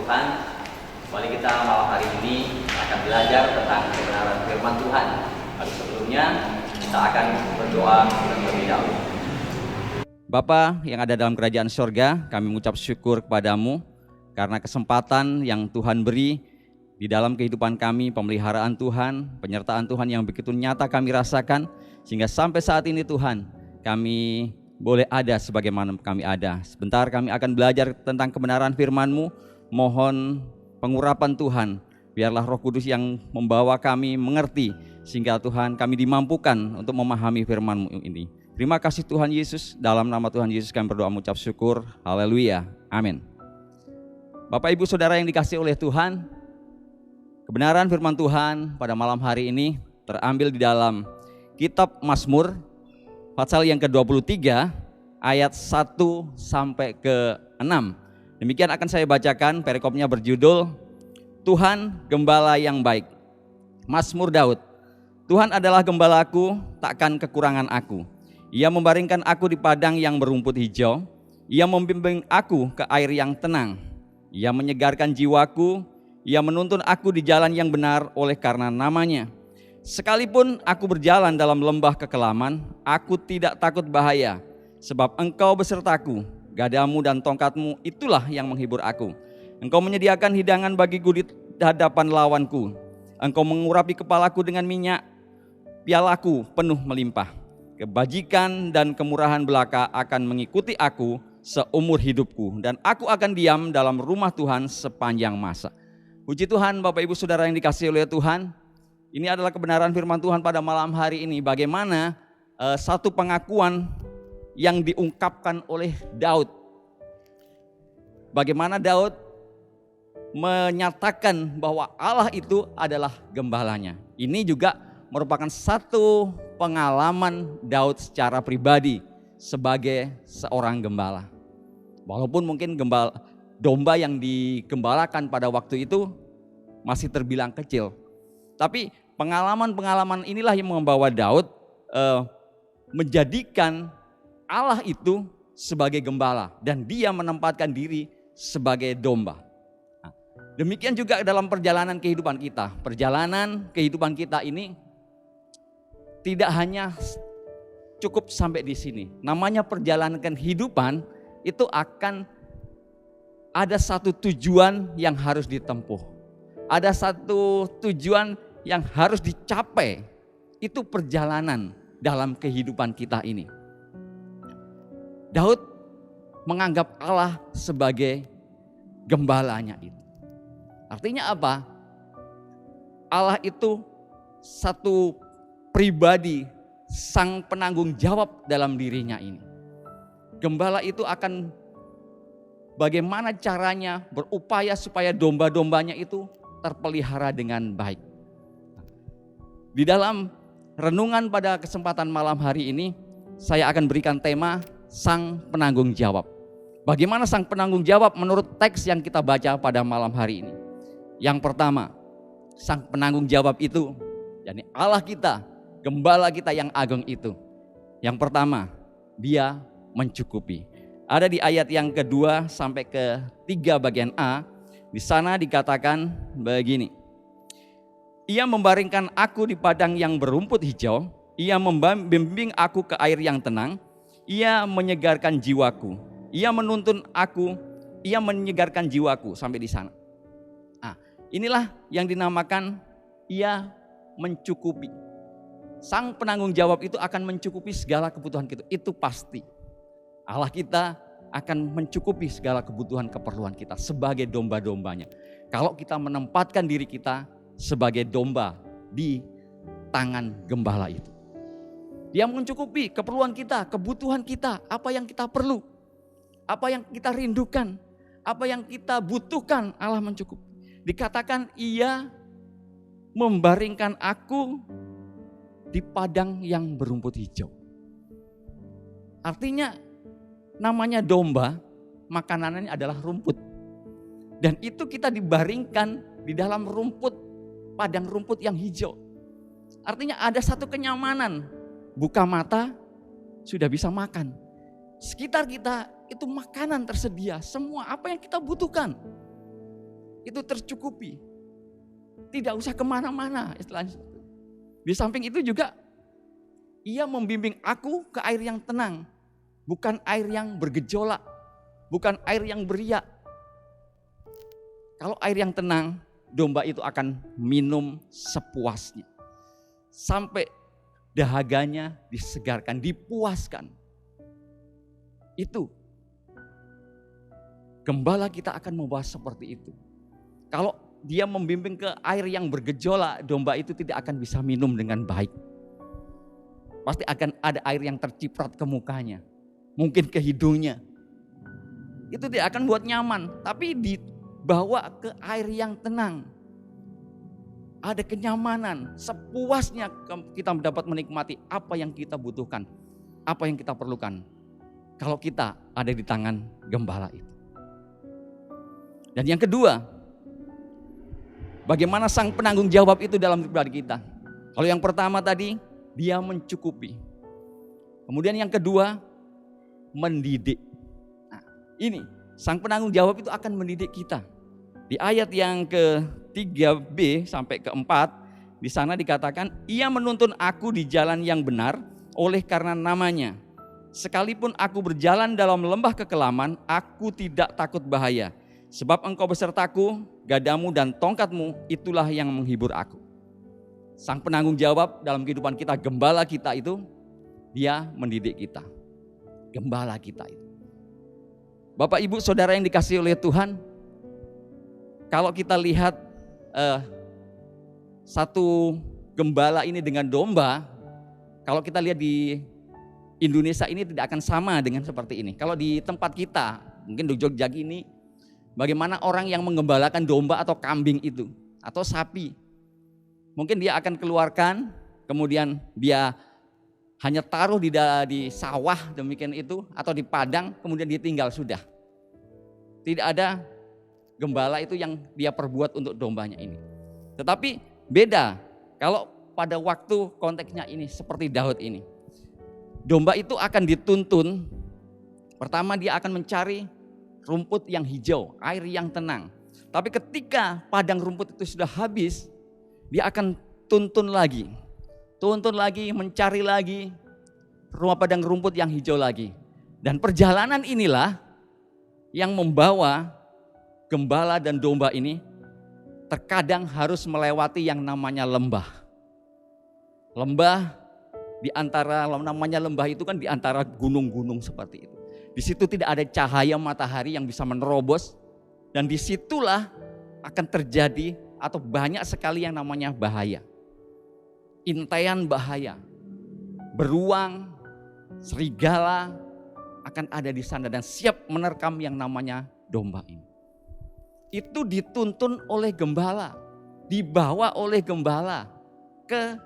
Tuhan. Kembali kita malam hari ini akan belajar tentang kebenaran firman Tuhan. Tapi sebelumnya kita akan berdoa terlebih dahulu. Bapa yang ada dalam kerajaan sorga, kami mengucap syukur kepadamu karena kesempatan yang Tuhan beri di dalam kehidupan kami, pemeliharaan Tuhan, penyertaan Tuhan yang begitu nyata kami rasakan, sehingga sampai saat ini Tuhan, kami boleh ada sebagaimana kami ada. Sebentar kami akan belajar tentang kebenaran firman-Mu, mohon pengurapan Tuhan, biarlah Roh Kudus yang membawa kami mengerti, sehingga Tuhan kami dimampukan untuk memahami firman-Mu ini. Terima kasih Tuhan Yesus, dalam nama Tuhan Yesus kami berdoa mengucap syukur, haleluya, amin. Bapak Ibu Saudara yang dikasihi oleh Tuhan, kebenaran firman Tuhan pada malam hari ini terambil di dalam kitab Mazmur, pasal yang ke-23, ayat 1 sampai ke 6. Demikian akan saya bacakan, perikopnya berjudul, Tuhan Gembala yang Baik. Mazmur Daud, Tuhan adalah gembalaku, takkan kekurangan aku. Ia membaringkan aku di padang yang berumput hijau. Ia membimbing aku ke air yang tenang. Ia menyegarkan jiwaku. Ia menuntun aku di jalan yang benar oleh karena namanya. Sekalipun aku berjalan dalam lembah kekelaman, aku tidak takut bahaya. Sebab Engkau besertaku, gadamu dan tongkatmu itulah yang menghibur aku. Engkau menyediakan hidangan bagiku di hadapan lawanku. Engkau mengurapi kepalaku dengan minyak, pialaku penuh melimpah. Kebajikan dan kemurahan belaka akan mengikuti aku seumur hidupku, dan aku akan diam dalam rumah Tuhan sepanjang masa. Puji Tuhan, Bapak Ibu Saudara yang dikasihi oleh Tuhan. Ini adalah kebenaran firman Tuhan pada malam hari ini. Bagaimana satu pengakuan yang diungkapkan oleh Daud. Bagaimana Daud menyatakan bahwa Allah itu adalah gembalanya. Ini juga merupakan satu pengalaman Daud secara pribadi sebagai seorang gembala. Walaupun mungkin domba yang digembalakan pada waktu itu masih terbilang kecil. Tapi pengalaman-pengalaman inilah yang membawa Daud menjadikan Allah itu sebagai gembala dan dia menempatkan diri sebagai domba. Nah, demikian juga dalam perjalanan kehidupan kita. Perjalanan kehidupan kita ini tidak hanya cukup sampai di sini. Namanya perjalanan kehidupan itu akan ada satu tujuan yang harus ditempuh. Ada satu tujuan yang harus dicapai. Itu perjalanan dalam kehidupan kita ini. Daud menganggap Allah sebagai gembalanya itu. Artinya apa? Allah itu satu pribadi, sang penanggung jawab dalam dirinya ini. Gembala itu akan bagaimana caranya berupaya supaya domba-dombanya itu terpelihara dengan baik. Di dalam renungan pada kesempatan malam hari ini, saya akan berikan tema sang penanggung jawab. Bagaimana sang penanggung jawab menurut teks yang kita baca pada malam hari ini? Yang pertama, sang penanggung jawab itu, yakni Allah kita, gembala kita yang agung itu. Yang pertama, dia mencukupi. Ada di ayat yang kedua sampai ke-3 bagian A. Di sana dikatakan begini. Ia membaringkan aku di padang yang berumput hijau. Ia membimbing aku ke air yang tenang. Ia menyegarkan jiwaku. Ia menuntun aku. Ia menyegarkan jiwaku. Sampai di sana. Nah, inilah yang dinamakan ia mencukupi. Sang penanggung jawab itu akan mencukupi segala kebutuhan kita. Itu pasti. Allah kita akan mencukupi segala kebutuhan keperluan kita sebagai domba-dombanya. Kalau kita menempatkan diri kita sebagai domba di tangan gembala itu. Dia mencukupi keperluan kita, kebutuhan kita, apa yang kita perlu, apa yang kita rindukan, apa yang kita butuhkan, Allah mencukupi. Dikatakan ia membaringkan aku di padang yang berumput hijau. Artinya namanya domba, makanannya adalah rumput. Dan itu kita dibaringkan di dalam rumput, padang rumput yang hijau. Artinya ada satu kenyamanan, buka mata sudah bisa makan. Sekitar kita itu makanan tersedia, semua apa yang kita butuhkan. itu tercukupi. Tidak usah kemana-mana istilahnya. Di samping itu juga ia membimbing aku ke air yang tenang, bukan air yang bergejolak, bukan air yang beriak. Kalau air yang tenang, domba itu akan minum sepuasnya. Sampai dahaganya disegarkan, dipuaskan. Itu. Gembala kita akan membahas seperti itu. Kalau dia membimbing ke air yang bergejolak, domba itu tidak akan bisa minum dengan baik. Pasti akan ada air yang terciprat ke mukanya, mungkin ke hidungnya. Itu tidak akan buat nyaman, tapi dibawa ke air yang tenang. Ada kenyamanan, sepuasnya kita dapat menikmati apa yang kita butuhkan, apa yang kita perlukan. Kalau kita ada di tangan gembala itu. Dan yang kedua, bagaimana sang penanggung jawab itu dalam pribadi kita. Kalau yang pertama tadi, dia mencukupi. Kemudian yang kedua, mendidik. Nah, ini sang penanggung jawab itu akan mendidik kita. Di ayat yang ke-3b sampai ke-4, di sana dikatakan, ia menuntun aku di jalan yang benar oleh karena namanya. Sekalipun aku berjalan dalam lembah kekelaman, aku tidak takut bahaya. Sebab engkau besertaku, gadamu dan tongkatmu, itulah yang menghibur aku. Sang penanggung jawab dalam kehidupan kita, gembala kita itu, dia mendidik kita. Gembala kita itu. Bapak ibu saudara yang dikasihi oleh Tuhan, kalau kita lihat satu gembala ini dengan domba, kalau kita lihat di Indonesia ini tidak akan sama dengan seperti ini. Kalau di tempat kita, mungkin di Jogja ini, bagaimana orang yang menggembalakan domba atau kambing itu, atau sapi. Mungkin dia akan keluarkan, kemudian dia hanya taruh di sawah demikian itu, atau di padang, kemudian dia tinggal sudah. Tidak ada gembala itu yang dia perbuat untuk dombanya ini. Tetapi beda kalau pada waktu konteksnya ini seperti Daud ini. Domba itu akan dituntun, pertama dia akan mencari rumput yang hijau, air yang tenang. Tapi ketika padang rumput itu sudah habis, dia akan tuntun lagi, mencari lagi rumah padang rumput yang hijau lagi. Dan perjalanan inilah yang membawa gembala dan domba ini terkadang harus melewati yang namanya lembah. Lembah di antara, namanya lembah itu kan di antara gunung-gunung seperti itu. Di situ tidak ada cahaya matahari yang bisa menerobos, dan disitulah akan terjadi atau banyak sekali yang namanya bahaya. Intaian bahaya, beruang, serigala akan ada di sana dan siap menerkam yang namanya domba ini. Itu dituntun oleh gembala, dibawa oleh gembala ke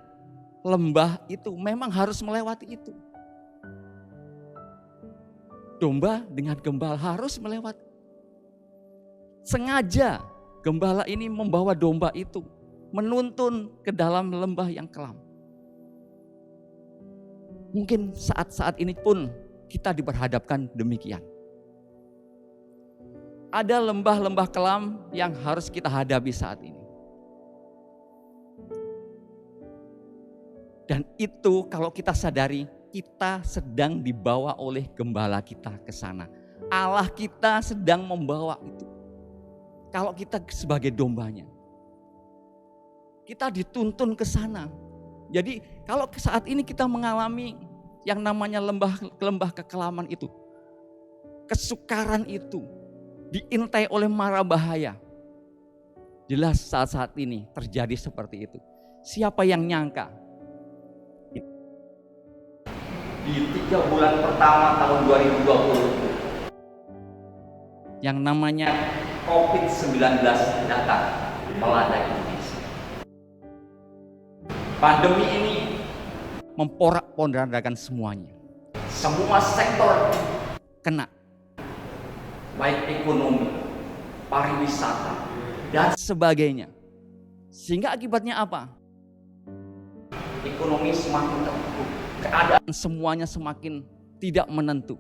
lembah itu, memang harus melewati itu. Domba dengan gembala harus melewati. Sengaja gembala ini membawa domba itu, menuntun ke dalam lembah yang kelam. Mungkin saat-saat ini pun kita diperhadapkan demikian. Ada lembah-lembah kelam yang harus kita hadapi saat ini. Dan itu kalau kita sadari, kita sedang dibawa oleh gembala kita ke sana. Allah kita sedang membawa itu. Kalau kita sebagai dombanya, kita dituntun ke sana. Jadi kalau saat ini kita mengalami yang namanya lembah kekelaman itu, kesukaran itu, diintai oleh mara bahaya. Jelas saat-saat ini terjadi seperti itu. Siapa yang nyangka? Di 3 bulan pertama tahun 2020, yang namanya COVID-19 datang melanda Indonesia. Pandemi ini memporak-porandakan semuanya. semua sektor Kena. baik ekonomi, pariwisata, dan Sebagainya. Sehingga akibatnya apa? ekonomi semakin terpuruk. Keadaan Semuanya semakin tidak menentu.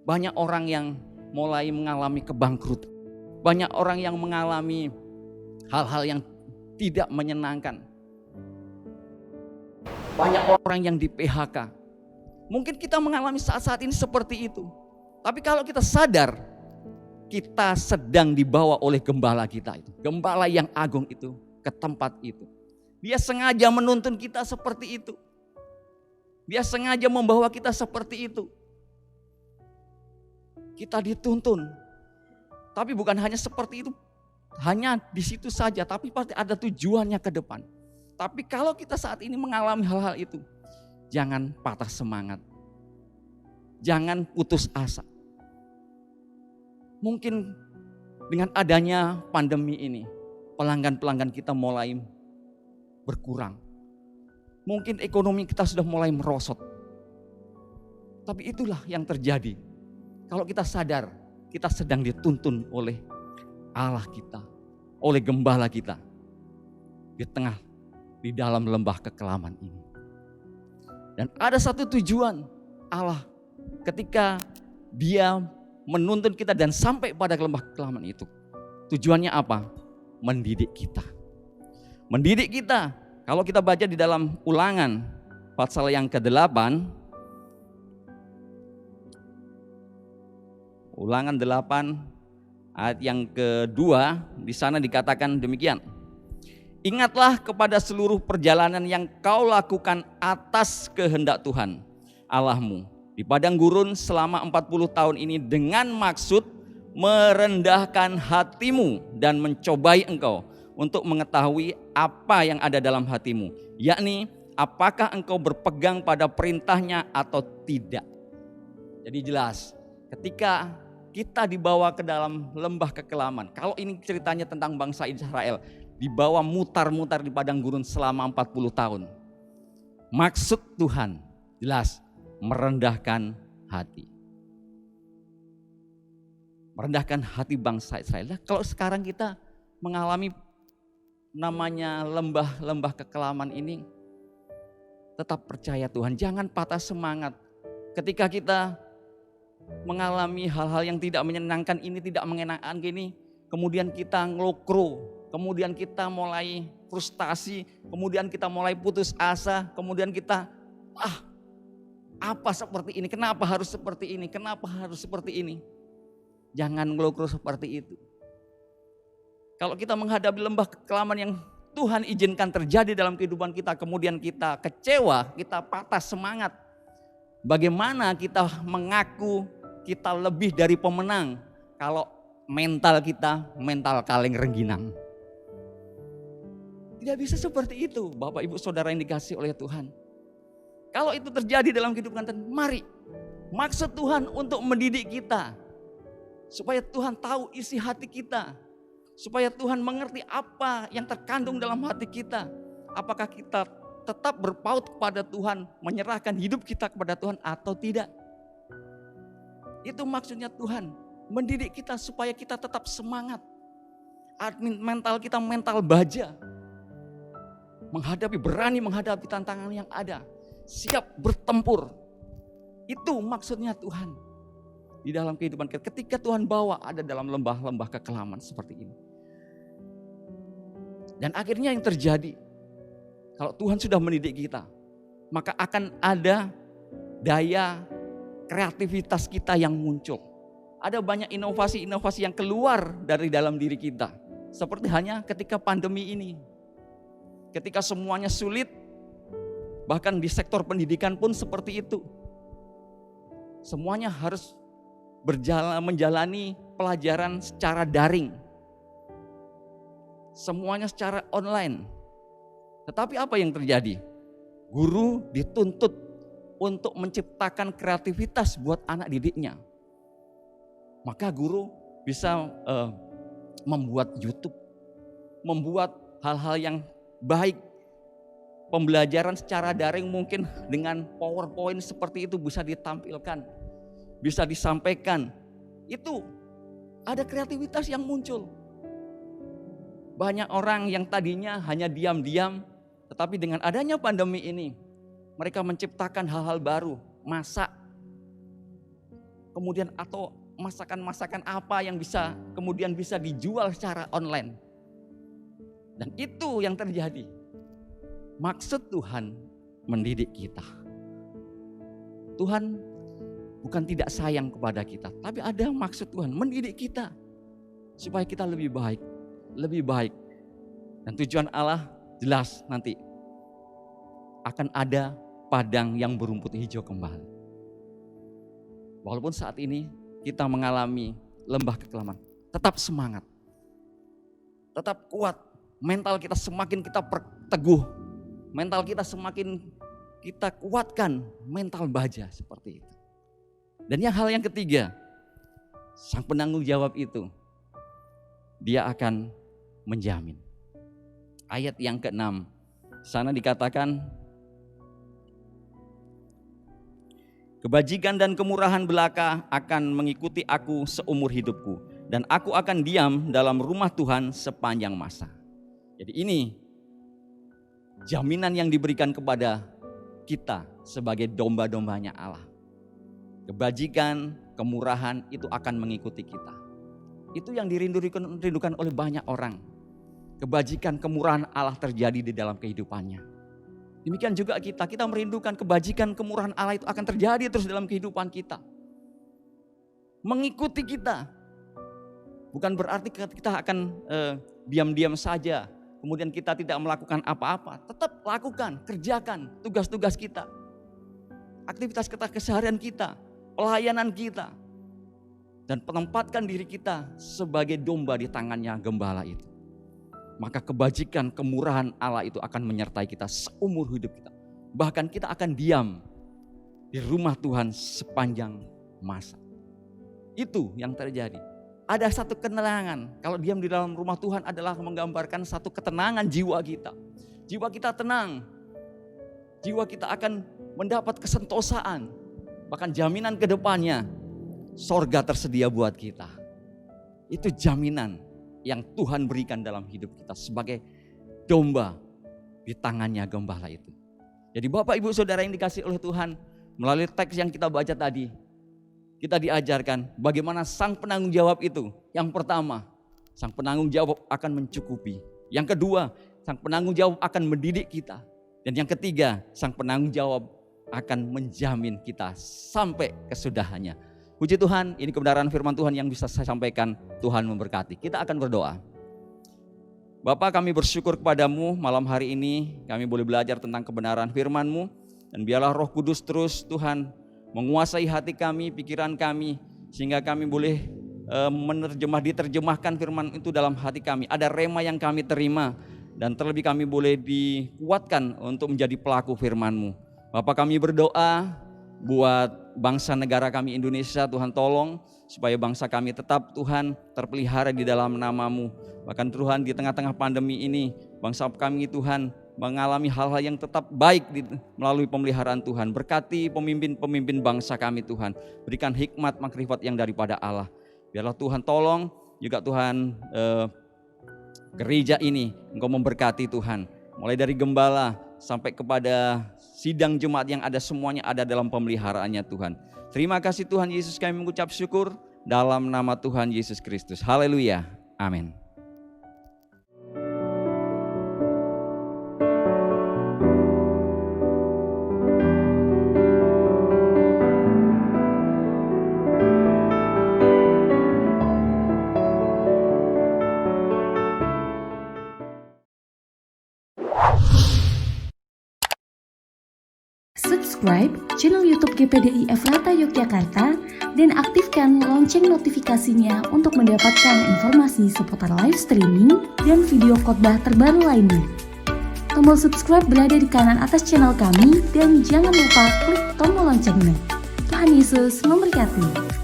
Banyak orang yang mulai mengalami kebangkrutan. Banyak orang yang mengalami hal-hal yang tidak menyenangkan. Banyak orang yang di PHK. Mungkin kita mengalami saat-saat ini seperti itu. Tapi kalau kita sadar, kita sedang dibawa oleh gembala kita itu. Gembala yang agung itu ke tempat itu. Dia sengaja menuntun kita seperti itu. Dia sengaja membawa kita seperti itu. Kita dituntun. Tapi bukan hanya seperti itu. Hanya di situ saja, tapi pasti ada tujuannya ke depan. Tapi kalau kita saat ini mengalami hal-hal itu, jangan patah semangat. Jangan putus asa. Mungkin dengan adanya pandemi ini, pelanggan-pelanggan kita mulai berkurang. Mungkin ekonomi kita sudah mulai merosot. Tapi itulah yang terjadi. Kalau kita sadar, kita sedang dituntun oleh Allah kita, oleh gembala kita. Di dalam lembah kekelaman ini. Dan ada satu tujuan Allah ketika Dia menuntun kita dan sampai pada lembah kekelaman itu. Tujuannya apa? Mendidik kita. Mendidik kita. Kalau kita baca di dalam Ulangan pasal yang ke-8, Ulangan 8 ayat yang kedua, di sana dikatakan demikian. Ingatlah kepada seluruh perjalanan yang kau lakukan atas kehendak Tuhan Allahmu di padang gurun selama 40 tahun ini dengan maksud merendahkan hatimu dan mencobai engkau untuk mengetahui apa yang ada dalam hatimu, yakni apakah engkau berpegang pada perintahnya atau tidak. Jadi jelas, ketika kita dibawa ke dalam lembah kekelaman, kalau ini ceritanya tentang bangsa Israel, dibawa mutar-mutar di padang gurun selama 40 tahun. Maksud Tuhan jelas merendahkan hati. Merendahkan hati bangsa Israel. Kalau sekarang kita mengalami namanya lembah kekelaman ini, tetap percaya Tuhan, jangan patah semangat. Ketika kita mengalami hal-hal yang tidak menyenangkan ini, tidak mengenakan gini, kemudian kita ngelokro, kemudian kita mulai frustasi, kemudian kita mulai putus asa, kemudian kita apa seperti ini, kenapa harus seperti ini, kenapa harus seperti ini. Jangan ngelokro seperti itu. Kalau kita menghadapi lembah kekelaman yang Tuhan izinkan terjadi dalam kehidupan kita, kemudian kita kecewa, kita patah semangat. Bagaimana kita mengaku kita lebih dari pemenang kalau mental kita mental kaleng rengginang. Tidak bisa seperti itu, Bapak Ibu Saudara yang dikasihi oleh Tuhan. Kalau itu terjadi dalam kehidupan kita, mari maksud Tuhan untuk mendidik kita. Supaya Tuhan tahu isi hati kita. Supaya Tuhan mengerti apa yang terkandung dalam hati kita. Apakah kita tetap berpaut kepada Tuhan, menyerahkan hidup kita kepada Tuhan atau tidak. Itu maksudnya Tuhan, mendidik kita supaya kita tetap semangat. Mental kita mental baja. Berani menghadapi tantangan yang ada. Siap bertempur. Itu maksudnya Tuhan. Di dalam kehidupan kita. Ketika Tuhan bawa ada dalam lembah-lembah kekelaman seperti ini. Dan akhirnya yang terjadi. Kalau Tuhan sudah mendidik kita. Maka akan ada daya kreativitas kita yang muncul. Ada banyak inovasi-inovasi yang keluar dari dalam diri kita. Seperti hanya ketika pandemi ini. Ketika semuanya sulit, bahkan di sektor pendidikan pun seperti itu. Semuanya harus menjalani pelajaran secara daring. Semuanya secara online. Tetapi apa yang terjadi? Guru dituntut untuk menciptakan kreativitas buat anak didiknya. Maka guru bisa membuat YouTube, membuat hal-hal yang baik. Pembelajaran secara daring mungkin dengan PowerPoint seperti itu bisa ditampilkan, bisa disampaikan. Itu ada kreativitas yang muncul. Banyak orang yang tadinya hanya diam-diam, tetapi dengan adanya pandemi ini, mereka menciptakan hal-hal baru, masak. Kemudian atau masakan-masakan apa yang kemudian bisa dijual secara online. Dan itu yang terjadi. Maksud Tuhan mendidik kita. Tuhan bukan tidak sayang kepada kita, tapi ada maksud Tuhan mendidik kita supaya kita lebih baik, lebih baik. Dan tujuan Allah jelas nanti akan ada padang yang berumput hijau kembali. Walaupun saat ini kita mengalami lembah kekelaman, tetap semangat, tetap kuat. Mental kita semakin kita perteguh, mental kita semakin kita kuatkan, mental baja seperti itu. Dan hal yang ketiga, sang penanggung jawab itu, dia akan menjamin. Ayat yang ke-6, sana dikatakan, kebajikan dan kemurahan belaka akan mengikuti aku seumur hidupku, dan aku akan diam dalam rumah Tuhan sepanjang masa. Jadi ini jaminan yang diberikan kepada kita sebagai domba-dombanya Allah. Kebajikan, kemurahan itu akan mengikuti kita. Itu yang dirindukan oleh banyak orang. Kebajikan, kemurahan Allah terjadi di dalam kehidupannya. Demikian juga kita merindukan kebajikan, kemurahan Allah itu akan terjadi terus dalam kehidupan kita. Mengikuti kita. Bukan berarti kita akan diam-diam saja. Kemudian kita tidak melakukan apa-apa. Tetap lakukan, kerjakan tugas-tugas kita. Aktivitas kita, keseharian kita, pelayanan kita. Dan penempatkan diri kita sebagai domba di tangannya gembala itu. Maka kebajikan, kemurahan Allah itu akan menyertai kita seumur hidup kita. Bahkan kita akan diam di rumah Tuhan sepanjang masa. Itu yang terjadi. Ada satu ketenangan. Kalau diam di dalam rumah Tuhan adalah menggambarkan satu ketenangan jiwa kita. Jiwa kita tenang. Jiwa kita akan mendapat kesentosaan. Bahkan jaminan ke depannya. Sorga tersedia buat kita. Itu jaminan yang Tuhan berikan dalam hidup kita sebagai domba di tangannya gembala itu. Jadi Bapak Ibu Saudara yang dikasihi oleh Tuhan, melalui teks yang kita baca tadi, kita diajarkan bagaimana sang penanggung jawab itu. Yang pertama, sang penanggung jawab akan mencukupi. Yang kedua, sang penanggung jawab akan mendidik kita. Dan yang ketiga, sang penanggung jawab akan menjamin kita sampai kesudahannya. Puji Tuhan, ini kebenaran firman Tuhan yang bisa saya sampaikan. Tuhan memberkati. Kita akan berdoa. Bapa, kami bersyukur kepadamu malam hari ini. Kami boleh belajar tentang kebenaran firman-Mu. Dan biarlah Roh Kudus terus Tuhan menguasai hati kami, pikiran kami. Sehingga kami boleh diterjemahkan firman itu dalam hati kami. Ada rema yang kami terima. Dan terlebih kami boleh dikuatkan untuk menjadi pelaku firman-Mu. Bapa, kami berdoa buat bangsa negara kami Indonesia, Tuhan tolong supaya bangsa kami tetap Tuhan terpelihara di dalam nama-Mu. Bahkan Tuhan di tengah-tengah pandemi ini bangsa kami Tuhan mengalami hal-hal yang tetap baik melalui pemeliharaan Tuhan. Berkati pemimpin-pemimpin bangsa kami Tuhan. Berikan hikmat, makrifat yang daripada Allah. Biarlah Tuhan tolong juga Tuhan gereja ini Engkau memberkati Tuhan. Mulai dari gembala sampai kepada sidang jemaat yang ada semuanya ada dalam pemeliharaannya Tuhan. Terima kasih Tuhan Yesus, kami mengucap syukur dalam nama Tuhan Yesus Kristus. Haleluya. Amin. Subscribe channel YouTube GPDI Efrata Yogyakarta dan aktifkan lonceng notifikasinya untuk mendapatkan informasi seputar live streaming dan video khotbah terbaru lainnya. Tombol subscribe berada di kanan atas channel kami dan jangan lupa klik tombol loncengnya. Tuhan Yesus memberkati.